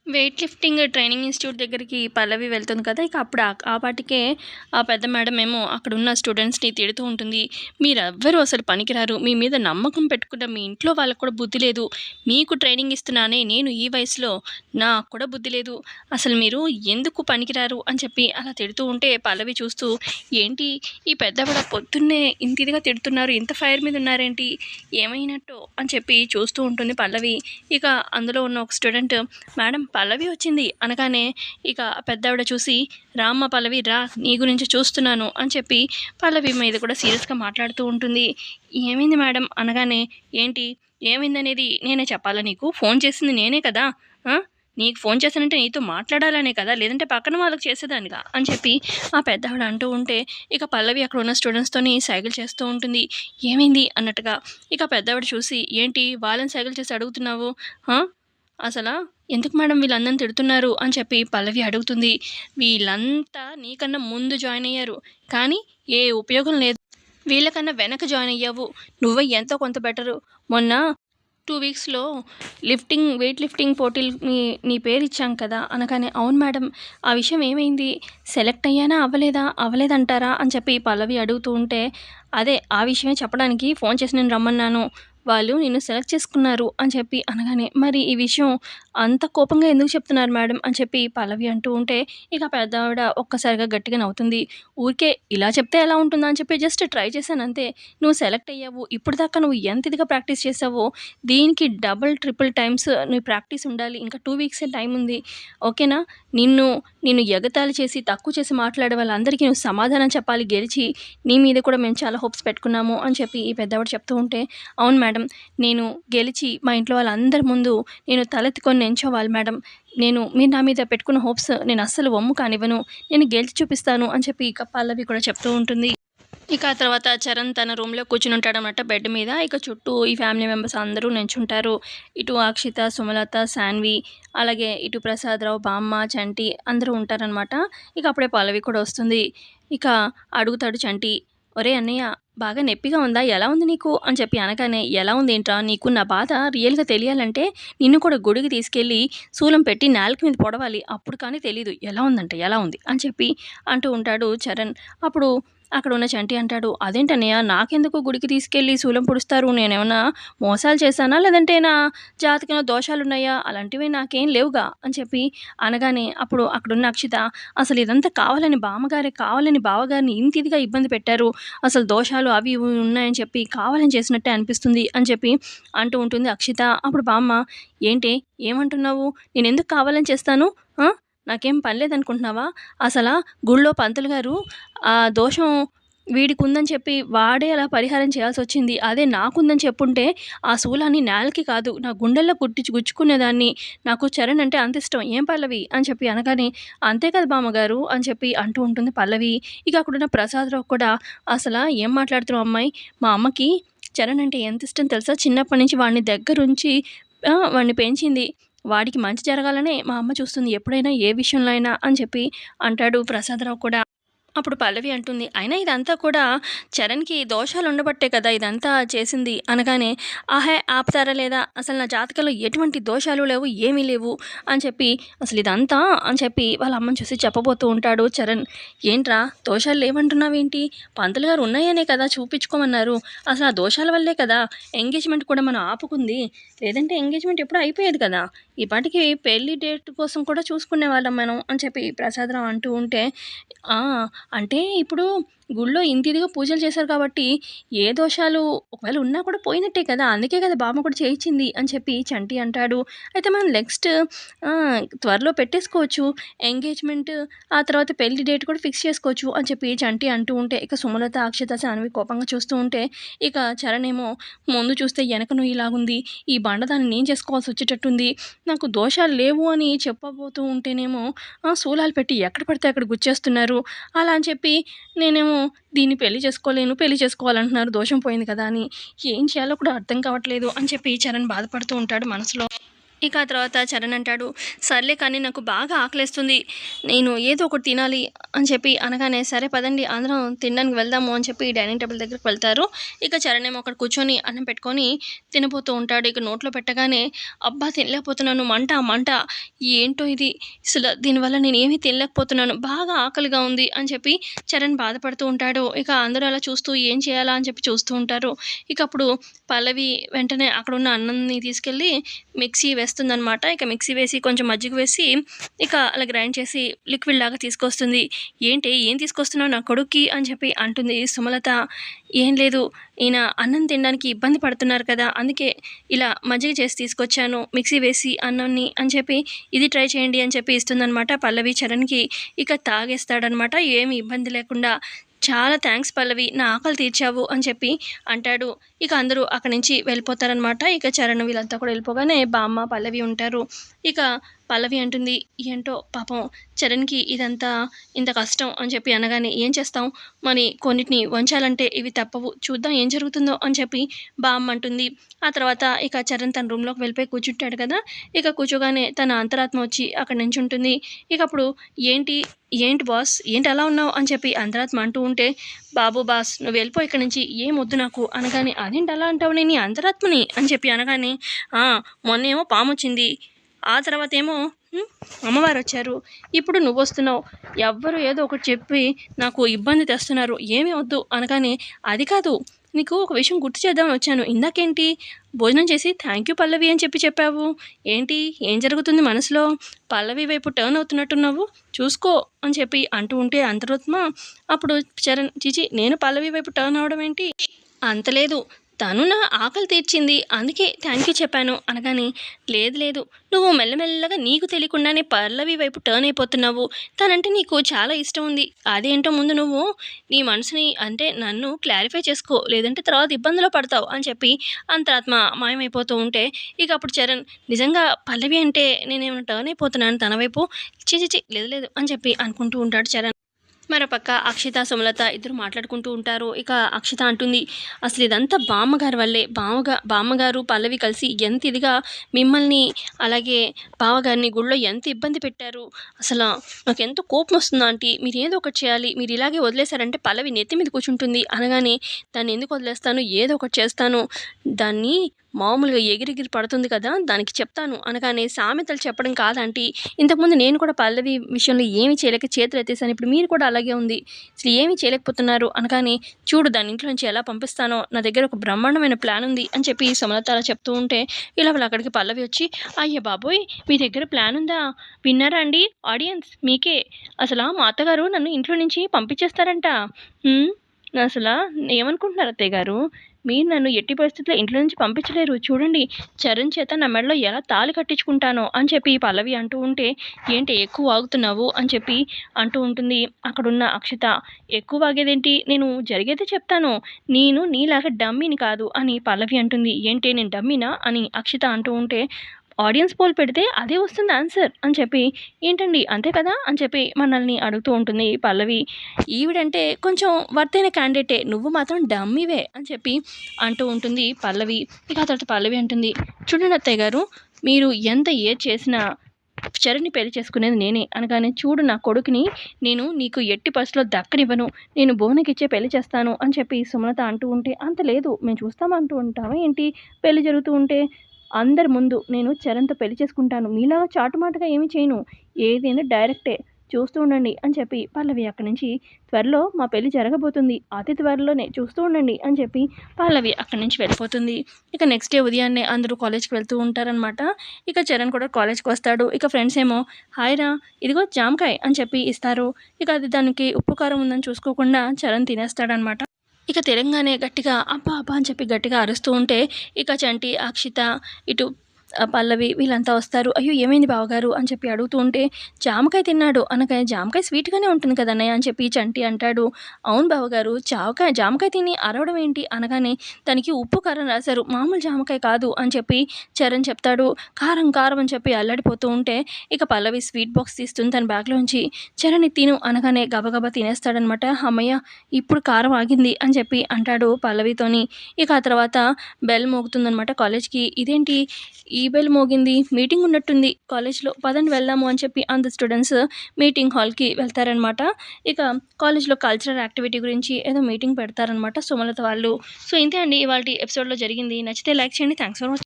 Weight lifting training institute దగ్గరికి పల్లవి వెళ్తుంది కదా! ఇక అప్పుడు ఆ పాటికే ఆ పెద్ద మేడమేమో అక్కడున్న స్టూడెంట్స్‌ని తిడుతూ ఉంటుంది. మీరెవ్వరు అసలు పనికిరారు. మీ మీద నమ్మకం పెట్టుకున్న మీ ఇంట్లో వాళ్ళకి కూడా బుద్ధి లేదు. మీకు ట్రైనింగ్ ఇస్తున్నానే నేను ఈ వయసులో నాకు కూడా బుద్ధి లేదు. అసలు మీరు ఎందుకు పనికిరారు అని చెప్పి అలా తిడుతూ ఉంటే పల్లవి చూస్తూ ఏంటి ఈ పెద్దావిడ పొద్దున్నే ఇంత ఇదిగా తిడుతున్నారు. ఇంత ఫైర్ మీద ఉన్నారేంటి? ఏమైనట్టో అని చెప్పి చూస్తూ ఉంటుంది పల్లవి. ఇక అందులో ఉన్న ఒక స్టూడెంట్ మేడం పల్లవి వచ్చింది అనగానే ఇక పెద్దావిడ చూసి రామ్మ పల్లవి రా నీ గురించి చూస్తున్నాను అని చెప్పి పల్లవి మీద కూడా సీరియస్గా మాట్లాడుతూ ఉంటుంది. ఏమైంది మేడం అనగానే ఏంటి ఏమైందనేది నేనే చెప్పాలా నీకు? ఫోన్ చేసింది నేనే కదా! ఆ! నీకు ఫోన్ చేశానంటే నీతో మాట్లాడాలనే కదా! లేదంటే పక్కన వాళ్ళకి చేసేదాన్నిగా అని చెప్పి ఆ పెద్దావిడ అంటూ ఉంటే ఇక పల్లవి అక్కడ ఉన్న స్టూడెంట్స్‌తోని సైగలు చేస్తూ ఉంటుంది. ఏమైంది అన్నట్టుగా. ఇక పెద్దావిడ చూసి ఏంటి వాళ్ళని సైగలు చేసి అడుగుతున్నావు? ఆ! అసలా ఎందుకు మేడం వీళ్ళందరిని తిడుతున్నారు అని చెప్పి పల్లవి అడుగుతుంది. వీళ్ళంతా నీకన్నా ముందు జాయిన్ అయ్యారు. కానీ ఏ ఉపయోగం లేదు. వీళ్ళకన్నా వెనక జాయిన్ అయ్యావు. నువ్వే ఎంతో కొంత బెటరు. మొన్న 2 వీక్స్‌లో వెయిట్ లిఫ్టింగ్ పోటీలు నీ పేరిచ్చాం కదా! అనగానే అవును మేడం. ఆ విషయం ఏమైంది? సెలెక్ట్ అయ్యానా? అవ్వలేదా? అవ్వలేదంటారా? అని చెప్పి పల్లవి అడుగుతూ ఉంటే, అదే ఆ విషయమే చెప్పడానికి ఫోన్ చేసి నేను రమ్మన్నాను. వాళ్ళు నిన్ను సెలెక్ట్ చేసుకున్నారు అని చెప్పి అనగానే, మరి ఈ విషయం అంత కోపంగా ఎందుకు చెప్తున్నారు మేడం అని చెప్పి పల్లవి అంటూ ఉంటే, ఇక పెద్దావిడ ఒక్కసారిగా గట్టిగా నవ్వుతుంది. ఊరికే ఇలా చెప్తే ఎలా ఉంటుందా అని చెప్పి జస్ట్ ట్రై చేశానంతే. నువ్వు సెలెక్ట్ అయ్యావు. ఇప్పటిదాకా నువ్వు ఎంత ఇదిగా ప్రాక్టీస్ చేశావో దీనికి డబుల్, ట్రిపుల్ టైమ్స్ నీ ప్రాక్టీస్ ఉండాలి. ఇంకా 2 వీక్సే టైం ఉంది. ఓకేనా? నిన్ను నిన్ను ఎగతాళి చేసి, తక్కువ చేసి మాట్లాడే వాళ్ళందరికీ నువ్వు సమాధానం చెప్పాలి గెలిచి. నీ మీద కూడా మేము చాలా హోప్స్ పెట్టుకున్నాము అని చెప్పి ఈ పెద్దావిడ చెప్తూ ఉంటే, అవును మేడం. నేను గెలిచి మా ఇంట్లో వాళ్ళందరి ముందు నేను తలెత్తుకొని నించోవాలి మేడం. మీరు నా మీద పెట్టుకున్న హోప్స్ నేను అస్సలు వమ్ము కానివ్వను. నేను గెలిచి చూపిస్తాను అని చెప్పి ఇక పల్లవి కూడా చెప్తూ ఉంటుంది. ఇక ఆ తర్వాత చరణ్ తన రూమ్‌లో కూర్చొనుంటాడనమాట బెడ్ మీద. ఇక చుట్టూ ఈ ఫ్యామిలీ మెంబర్స్ అందరూ నించుంటారు. ఇటు అక్షిత, సుమలత, సాన్వి అలాగే ఇటు ప్రసాదరావు, బామ్మ, చంటి అందరూ ఉంటారనమాట. ఇక అప్పుడే పల్లవి కూడా వస్తుంది. ఇక అడుగుతాడు చంటి, "ఒరేయ్ అన్నయ్య బాగా నొప్పిగా ఉందా? ఎలా ఉంది నీకు?" అని చెప్పి అనగానే, "ఎలా ఉందేంట్రా? నీకు నా బాధ రియల్‌గా తెలియాలంటే నిన్ను కూడా గుడికి తీసుకెళ్ళి శూలం పెట్టి నేలకి మీద పొడవాలి. అప్పుడు కానీ తెలీదు. ఎలా ఉందంటే ఎలా ఉంది" అని చెప్పి అంటూ ఉంటాడు చరణ్. అప్పుడు అక్కడున్న చంటి అంటాడు, "అదేంటన్నయ్య నాకెందుకు గుడికి తీసుకెళ్ళి శూలం పొడుస్తారు? నేనేమన్నా మోసాలు చేశానా? లేదంటే నా జాతకంలో దోషాలున్నాయా? అలాంటివి నాకేం లేవుగా" అని చెప్పి అనగానే అప్పుడు అక్కడున్న అక్షిత, "అసలు ఇదంతా కావాలని బావగారిని ఇంత ఇదిగా ఇబ్బంది పెట్టారు. అసలు దోషాలు అవి ఇవి ఉన్నాయని చెప్పి కావాలని చేసినట్టే అనిపిస్తుంది" అని చెప్పి అంటూ ఉంటుంది అక్షిత. అప్పుడు బామ్మ, "ఏంటే ఏమంటున్నావు? నేనెందుకు కావాలని చేస్తాను? ఆ! నాకేం పని లేదనుకుంటున్నావా? అసలా గుళ్ళో పంతులు గారు ఆ దోషం వీడికుందని చెప్పి వాడే అలా పరిహారం చేయాల్సొచ్చింది. అదే నాకుందని చెప్పుంటే ఆ శూలాన్ని నేలకి కాదు నా గుండెల్లో గుచ్చుకునేదాన్ని. నాకు చరణ్ అంటే అంత ఇష్టం. ఏం పల్లవి?" అని చెప్పి అనగానే, "అంతే కదా బామ్మగారు" అని చెప్పి అంటూ ఉంటుంది పల్లవి. ఇక అక్కడున్న ప్రసాదరావు కూడా, "అసలా ఏం మాట్లాడుతున్నావు అమ్మాయి? మా అమ్మకి చరణ్ అంటే ఎంత ఇష్టం తెలుసా? చిన్నప్పటి నుంచి వాడిని దగ్గరుంచి వాడిని పెంచింది. వాడికి మంచి జరగాలనే మా అమ్మ చూస్తుంది ఎప్పుడైనా ఏ విషయంలో అయినా" అని చెప్పి అంటాడు ప్రసాదరావు కూడా. అప్పుడు పల్లవి అంటుంది, "అయినా ఇదంతా కూడా చరణ్‌కి దోషాలుండబట్టే కదా ఇదంతా చేసింది" అనగానే, "ఆహే! ఆపుతారా లేదా? అసలు నా జాతకంలో ఎటువంటి దోషాలు లేవు, ఏమీ లేవు" అని చెప్పి, "అసలు ఇదంతా" అని చెప్పి వాళ్ళ అమ్మని చూసి చెప్పబోతూ ఉంటాడు చరణ్. "ఏంట్రా దోషాలు లేవంటున్నావేంటి? పంతులు గారు ఉన్నాయనే కదా చూపించుకోమన్నారు. అసలు ఆ దోషాల వల్లే కదా ఎంగేజ్‌మెంట్ కూడా మనం ఆపుకుంది. లేదంటే ఎంగేజ్‌మెంట్ ఎప్పుడో అయిపోయేది కదా! ఈ పాటికి పెళ్లి డేట్ కోసం కూడా చూసుకునేవాళ్ళం మనం" అని చెప్పి ప్రసాదరావు అంటూ ఉంటే, "ఆ! అంటే ఇప్పుడు గుళ్ళో ఇంత ఇదిగా పూజలు చేశారు కాబట్టి, ఏ దోషాలు ఒకవేళ ఉన్నా కూడా పోయినట్టే కదా! అందుకే కదా బామ్మ కూడా చేయిచ్చింది" అని చెప్పి చంటి అంటాడు. అయితే మనం నెక్స్ట్ త్వరలో పెట్టేసుకోవచ్చు ఎంగేజ్‌మెంట్. ఆ తర్వాత పెళ్లి డేట్ కూడా ఫిక్స్ చేసుకోవచ్చు అని చెప్పి చంటి అంటూ ఉంటే, ఇక సుమలత, అక్షత, సాన్వి కోపంగా చూస్తూ ఉంటే, ఇక చరణ్ ఏమో, "ముందు చూస్తే ఎనక నొయ్యిలాగుంది. ఈ బండదాన్ని నేను చేసుకోవాల్సొచ్చేటట్టుంది. నాకు దోషాలు లేవు అని చెప్పబోతూ ఉంటేనేమో శూలాలు పెట్టి ఎక్కడ పడితే అక్కడ గుచ్చేస్తున్నారు. అలా అని చెప్పి నేనేమో దీన్ని పెళ్లి చేసుకోలేను, పెళ్లి చేసుకోవాలంటున్నారు దోషం పోయింది కదా అని. ఏం చేయాలో కూడా అర్థం కావట్లేదు" అని చెప్పి చరణ్ బాధపడుతూ ఉంటాడు మనసులో. ఇక ఆ తర్వాత చరణ్ అంటాడు, సర్లే కానీ నాకు బాగా ఆకలేస్తుంది. నేను ఏదో ఒకటి తినాలి అని చెప్పి అనగానే, సరే పదండి అందరం తినడానికి వెళ్దాము అని చెప్పి డైనింగ్ టేబుల్ దగ్గరికి వెళ్తారు. ఇక చరణ్ ఏమో అక్కడ కూర్చొని అన్నం పెట్టుకొని తినబోతూ ఉంటాడు. ఇక నోట్లో పెట్టగానే, అబ్బా! తినలేకపోతున్నాను మంట, మంట. ఏంటో ఇది అసలు దీనివల్ల నేను ఏమీ తినలేకపోతున్నాను. బాగా ఆకలిగా ఉంది అని చెప్పి చరణ్ బాధపడుతూ ఉంటాడు. ఇక అందరూ అలా చూస్తూ ఏం చేయాలా అని చెప్పి చూస్తూ ఉంటారు. ఇక అప్పుడు పల్లవి వెంటనే అక్కడున్న అన్నంని తీసుకెళ్ళి మిక్సీ వేస్తుందనమాట. ఇక మిక్సీ వేసి కొంచెం మజ్జిగ వేసి ఇక అలా గ్రైండ్ చేసి లిక్విడ్ లాగా తీసుకొస్తుంది. ఏంటి ఏం తీసుకొస్తున్నావు నా కొడుక్కి అని చెప్పి అంటుంది సుమలత. ఏం లేదు, ఈయన అన్నం తినడానికి ఇబ్బంది పడుతున్నారు కదా, అందుకే ఇలా మజ్జిగ చేసి తీసుకొచ్చాను మిక్సీ వేసి అన్నాన్ని అని చెప్పి, ఇది ట్రై చేయండి అని చెప్పి ఇస్తుందనమాట పల్లవి చరణ్కి. ఇక తాగేస్తాడనమాట ఏమి ఇబ్బంది లేకుండా. చాలా థ్యాంక్స్ పల్లవి, నా ఆకలి తీర్చావు అని చెప్పి అంటాడు. ఇక అందరూ అక్కడి నుంచి వెళ్ళిపోతారనమాట. ఇక చరణ్ వీళ్ళంతా కూడా వెళ్ళిపోగానే బామ్మ పల్లవి ఉంటారు. ఇక పల్లవి అంటుంది, ఏంటో పాపం చరణ్కి ఇదంతా ఇంత కష్టం అని చెప్పి అనగానే, ఏం చేస్తాం మరి కొన్నిటిని వంచాలంటే ఇవి తప్పవు, చూద్దాం ఏం జరుగుతుందో అని చెప్పి బామ్మ అంటుంది. ఆ తర్వాత ఇక చరణ్ తన రూమ్లోకి వెళ్ళిపోయి కూర్చుంటాడు కదా. ఇక కూర్చోగానే తన అంతరాత్మ వచ్చి అక్కడ నుంచి ఉంటుంది. ఇక అప్పుడు ఏంటి ఏంటి బాస్ ఏంటి అలా ఉన్నావు అని చెప్పి అంతరాత్మ అంటూ ఉంటే, బాబు బాస్ నువ్వు వెళ్ళిపో ఇక్కడి నుంచి, ఏం వద్దు నాకు అనగానే, అదేంటి అలా అంటావు నేను నీ అంతరాత్మని అని చెప్పి అనగానే, మొన్నేమో పాము వచ్చింది, ఆ తర్వాత ఏమో అమ్మవారు వచ్చారు, ఇప్పుడు నువ్వు వస్తున్నావు, ఎవ్వరు ఏదో ఒకటి చెప్పి నాకు ఇబ్బంది తెస్తున్నారు, ఏమీ వద్దు అనగానే, అది కాదు నీకు ఒక విషయం గుర్తు చేద్దామని వచ్చాను, ఇందాకేంటి భోజనం చేసి థ్యాంక్ యూ పల్లవి అని చెప్పావు, ఏంటి ఏం జరుగుతుంది మనసులో, పల్లవి వైపు టర్న్ అవుతున్నట్టున్నావు, చూసుకో అని చెప్పి అంటూ ఉంటే అంతరాత్మ అప్పుడు చరణ్, చిచి నేను పల్లవి వైపు టర్న్ అవడం ఏంటి, అంత లేదు, తను నా ఆకలి తీర్చింది అందుకే థ్యాంక్ యూ చెప్పాను అనగానే, లేదు లేదు నువ్వు మెల్లమెల్లగా నీకు తెలియకుండానే పల్లవి వైపు టర్న్ అయిపోతున్నావు, తనంటే నీకు చాలా ఇష్టం ఉంది, అదేంటో ముందు నువ్వు నీ మనసుని అంటే నన్ను క్లారిఫై చేసుకో, లేదంటే తర్వాత ఇబ్బందులో పడతావు అని చెప్పి అంతరాత్మ మాయమైపోతూ ఉంటే, ఇక అప్పుడు చరణ్, నిజంగా పల్లవి అంటే నేనేమైనా టర్న్ అయిపోతున్నాను తన వైపు, చిచిచి లేదు లేదు అని చెప్పి అనుకుంటూ ఉంటాడు చరణ్. మరోపక్క అక్షిత సుమలత ఇద్దరు మాట్లాడుకుంటూ ఉంటారు. ఇక అక్షిత అంటుంది, అసలు ఇదంతా బామ్మగారి వల్లే, బామ్మగారు పల్లవి కలిసి ఎంత ఇదిగా మిమ్మల్ని అలాగే బావగారిని గుళ్ళో ఎంత ఇబ్బంది పెట్టారు, అసలు నాకు ఎంతో కోపం వస్తుందో ఆంటీ, మీరు ఏదో ఒకటి చేయాలి, మీరు ఇలాగే వదిలేశారంటే పల్లవి నెత్తి మీద కూర్చుంటుంది అనగానే, దాన్ని ఎందుకు వదిలేస్తాను, ఏదో ఒకటి చేస్తాను, దాన్ని మామూలుగా ఎగిరెగిరి పడుతుంది కదా దానికి చెప్తాను అనగానే, సామెతలు చెప్పడం కాదంటీ, ఇంతకుముందు నేను కూడా పల్లవి విషయంలో ఏమీ చేయలేక చేతులు ఎత్తేసాను, ఇప్పుడు మీరు కూడా అలాగే ఉంది, అసలు ఏమీ చేయలేకపోతున్నారు అనగానే, చూడు దాని ఇంట్లో నుంచి ఎలా పంపిస్తానో నా దగ్గర ఒక బ్రహ్మాండమైన ప్లాన్ ఉంది అని చెప్పి సుమలత అలా చెప్తూ ఉంటే, ఇలా అక్కడికి పల్లవి వచ్చి, అయ్య బాబోయ్ మీ దగ్గర ప్లాన్ ఉందా, విన్నారా అండి ఆడియన్స్ మీకే, అసలు మా అత్తగారు నన్ను ఇంట్లో నుంచి పంపించేస్తారంట, అసలు ఏమనుకుంటున్నారు అత్తయ్య గారు, మీరు నన్ను ఎట్టి పరిస్థితుల్లో ఇంట్లో నుంచి పంపించలేరు, చూడండి చరణ్ చేత నా మెడలో ఎలా తాళి కట్టించుకుంటానో అని చెప్పి పల్లవి అంటూ ఉంటే, ఏంటి ఎక్కువ వాగుతున్నావు అని చెప్పి అంటూ ఉంటుంది అక్కడున్న అక్షిత. ఎక్కువ వాగేదేంటి, నేను జరిగేదే చెప్తాను, నేను నీలాగా డమ్మీని కాదు అని పల్లవి అంటుంది. ఏంటి నేను డమ్మీనా అని అక్షిత అంటూ ఉంటే, ఆడియన్స్ పోల్ పెడితే అదే వస్తుంది ఆన్సర్ అని చెప్పి, ఏంటండి అంతే కదా అని చెప్పి మనల్ని అడుగుతూ ఉంటుంది పల్లవి. ఈవిడంటే కొంచెం వర్తైన క్యాండిడేటే, నువ్వు మాత్రం డమ్మీవే అని చెప్పి అంటూ ఉంటుంది పల్లవి. ఇక ఆ తర్వాత పల్లవి అంటుంది, చూడండి అత్తయ్య గారు, మీరు ఎంత ఏది చేసినా చరణ్ని పెళ్లి చేసుకునేది నేనే అనగానే, చూడు నా కొడుకుని నేను నీకు ఎట్టి పరిస్థితిలో దక్కనివ్వను, నేను భువనకిచ్చే పెళ్లి చేస్తాను అని చెప్పి సుమలత అంటూ ఉంటే, అంత లేదు మేము చూస్తామంటూ ఉంటావా ఏంటి, పెళ్లి జరుగుతూ ఉంటే అందరి ముందు నేను చరణ్తో పెళ్లి చేసుకుంటాను, మీలాగా చాటుమాటుగా ఏమీ చేయను, ఏదైనా డైరెక్టే, చూస్తూ ఉండండి అని చెప్పి పల్లవి అక్కడి నుంచి, త్వరలో మా పెళ్లి జరగబోతుంది, అతి త్వరలోనే చూస్తూ ఉండండి అని చెప్పి పల్లవి అక్కడి నుంచి వెళ్ళిపోతుంది. ఇక నెక్స్ట్ డే ఉదయాన్నే అందరూ కాలేజ్కి వెళ్తూ ఉంటారనమాట. ఇక చరణ్ కూడా కాలేజ్కి వస్తాడు. ఇక ఫ్రెండ్స్ ఏమో, హాయ్ రా ఇదిగో జామకాయ అని చెప్పి ఇస్తారు. ఇక అది దానికి ఉప్పు కారం ఉందని చూసుకోకుండా చరణ్ తినేస్తాడనమాట. ఇక తెలంగాణ గట్టిగా అబ్బా అబ్బా అని చెప్పి గట్టిగా అరుస్తూ ఉంటే, ఇక చంటి అక్షిత ఇటు పల్లవి వీళ్ళంతా వస్తారు. అయ్యో ఏమైంది బావగారు అని చెప్పి అడుగుతూ ఉంటే, జామకాయ తిన్నాడు అనగా, జామకాయ స్వీట్గానే ఉంటుంది కదన్నయ్య అని చెప్పి చంటి అంటాడు. అవును బావగారు, జామకాయ తిని అరవడం ఏంటి అనగానే, దానికి ఉప్పు కారం రాశారు, మామూలు జామకాయ కాదు అని చెప్పి చరణ్ చెప్తాడు. కారం కారం అని చెప్పి అల్లాడిపోతూ ఉంటే, ఇక పల్లవి స్వీట్ బాక్స్ తీస్తుంది తన బ్యాగ్లోంచి, చరణ్ తిను అనగానే గబగబా తినేస్తాడనమాట. అమ్మయ్య ఇప్పుడు కారం ఆగింది అని చెప్పి అంటాడు పల్లవితోని. ఇక ఆ తర్వాత బెల్ మోగుతుందనమాట కాలేజ్కి. ఇదేంటి ఈ టీ బెల్ మోగింది. మీటింగ్ ఉన్నట్టుంది కాలేజ్‌లో. పదండి వెళ్దాము అని చెప్పి అందరు స్టూడెంట్స్ మీటింగ్ హాల్‌కి వెళ్తారనమాట. ఇక కాలేజ్‌లో కల్చరల్ యాక్టివిటీ గురించి ఏదో మీటింగ్ పెడతారనమాట సుమలత వాళ్ళు. సో, ఇంతే అండి ఇవాల్టి ఎపిసోడ్‌లో జరిగింది. నచ్చితే లైక్ చేయండి. Thanks for watching.